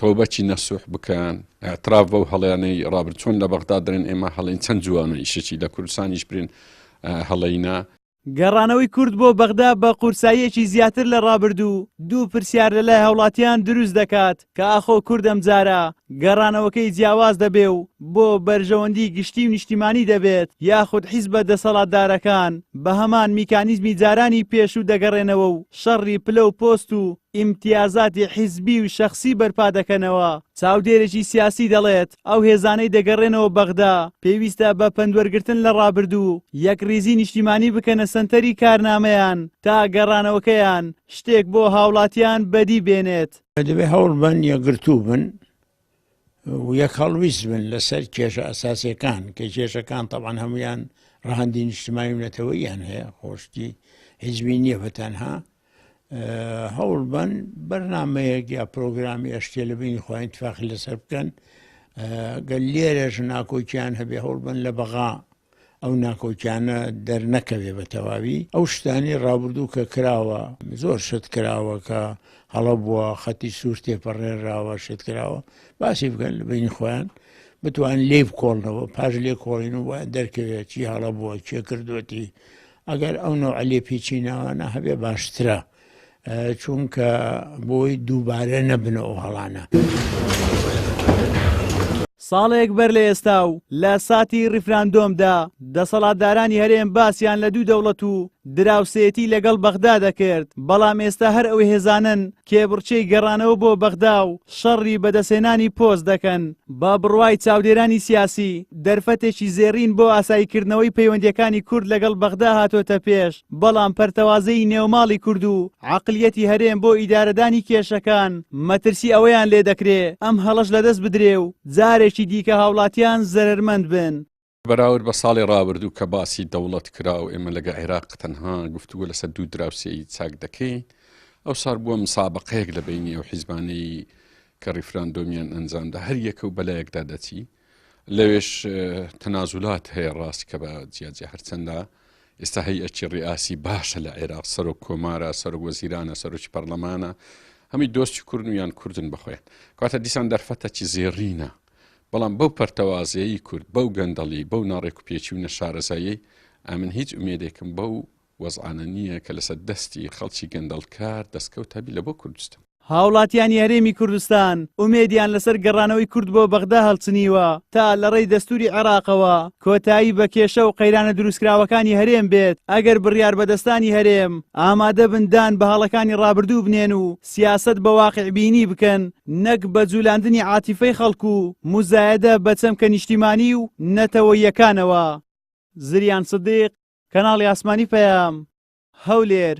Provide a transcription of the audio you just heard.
تۆبەتی نەسوح بکەن اعتراف بەو هەڵەیانەی ڕابرد چۆن لە بەغدا دەرێن ئێمە هەڵین چەند جوانە ئیشەکی لە کوردستانیش برین هەڵەینا گەڕانەوەی کورد بۆ بەغدا بە قورساییەکی زیاتر لە ڕابردوو دوو پرسیار لەلای هەوڵاتیان دروست دەکات کە ئاخۆ کورد ئەم جارە گەڕانەوەکەی جیاواز دەبێ و بۆ بەرژەوەندی گشتی و نیشتیمانی دەبێت یاخود حیزبە دەسەڵاتدارەکان بە هەمان میکانیزمی جارانی پێشوو دەگەڕێنەوە و شەڕی پلە و پۆست و ئیمتیازاتی حیزبی و شەخسی بەرپا دەکەنەوە چاودێرێکی سیاسی دەڵێت ئەو هێزانەی دەگەڕێنەوە بەغدا پێویستە بە پەندوەرگرتن لە ڕابردوو یەکریزی نیشتیمانی بکەنە سەنتەری کارنامەیان تا گەڕانەوەکەیان شتێک بۆ هاوڵاتیان بەدی بێنێت دەبێ هەوڵ بن یەکگرتوو بن و یەک هەڵویست بن لەسەر کێشە ئەساسیەکان کە کێشەکان تەبعاً هەمویان ڕەهەندی نیشتیمانی و نەتەوەییان هەیە خۆشتی حیزبی نییە بەتەنها هەوڵ بن بەرنامەیەک یا پرۆگرامی ئەشتێ لە بینی خۆیان اتفاقی لەسەر بکەن گەل لێرەش ناکۆکیان هەبێ هەوڵ بن لە بەغا ئەو ناکۆکیانە دەرنەکەوێ بە تەواوی ئەو شتانی ڕابردوو کە کراوە زۆر شت کراوە کە هەڵە بووە خەتی سوور تێپەڕێنراوە شت کراوە باسی بکەن لە بینی خۆیان بتوان لێ بکۆڵنەوە پاش لێ کۆڵین و دەرکەوێت چی هەڵە بووە چێ کردوەتی ئەگەر ئەو نەوع لێ پێچیناوانە هەبێ باشترە چونکە بۆی دووبارە نەبنەوە هەڵانە. ساڵێک بەر لە ئێستا و لە ساتی ڕیفراندۆمدا دەسەڵاتدارانی هەرێم باسییان لە دوو دەوڵەت و دراوسێتی لەگەڵ بەغدا دەکرد بەڵام ئێستا هەر ئەوەی هێزانن کێبڕچەی گەڕانەوە بۆ بەغدا و شەڕی بەدەسێنانی پۆست دەکەن با بڕوای چاودێرانی سیاسی دەرفەتێکی زێڕین بۆ ئاساییکردنەوەی پەیوەندیەکانی کورد لەگەڵ بەغدا هاتۆتە پێش بەڵام پەرتەوازەی نێوماڵی کورد و عەقلیەتی هەرێم بۆ ئیدارەدانی کێشەکان مەترسی ئەوەیان لێ دەکرێ ئەم هەڵەش لەدەست بدرێ و جارێکی دیکە هاوڵاتیان زەرمەند بن. بەراورد بە ساڵی ڕابردوو کە باسی دەوڵەت کرا و ئێمە لەگە عێراق تەنها گفتوگۆ لەسەر دوو دراوسێی چاک دەکەین ئەو سار بووە مسابقەیەک لە بینی ئەو حیزبانەی کە ڕیفراندۆمیان ئەنجامدا هەر یەکە و بەلایەکدا دەچی لەوێش تەنازولات هەیە ڕاستی کە بە جیاجێ هەرچەندە ئێستا هەیئەتی ڕیاسی باشە لە عێراق سەرۆک کۆمارە سەرۆک وەزیرانە سەرۆکی پەرلەمانە هەمی دۆستی کوردن و یان کوردن بەخۆیان کاتە دیسان دەرفەتەکی زێڕینە بەڵام بەو پەرتەوازەیەی کورد بەو گەندەڵی بەو ناڕێک و پێچی و نەشارەزایی ئەمن هیچ ئومێدێکم بەو وەزعانە نییە کە لەسەر دەستی خەڵکی گەندەڵکار دەستکەوتەبی لە بۆ کوردستان. هاوڵاتیانی هەرێمی کوردستان ئومێدیان لەسەر گەڕانەوەی کورد بۆ بەغدا هەڵچنیوە تا لە ڕێی دەستوری عێراقەوە کۆتایی بە کێشە و قەیرانە دروستکراوەکانی هەرێم بێت ئەگەر بڕیار بەدەستانی هەرێم ئامادە بندان بە هەڵەکانی ڕابردوو بنێن و سیاست بە واقعبینی بکەن نەک بە جولاندنی عاتیفەی خەڵکو و مزایەدە بە چەمکە نیشتیمانی و نەتەوەیەکانەوە. زریان سدیق کەناڵی ئاسمانی پەیام هەولێر.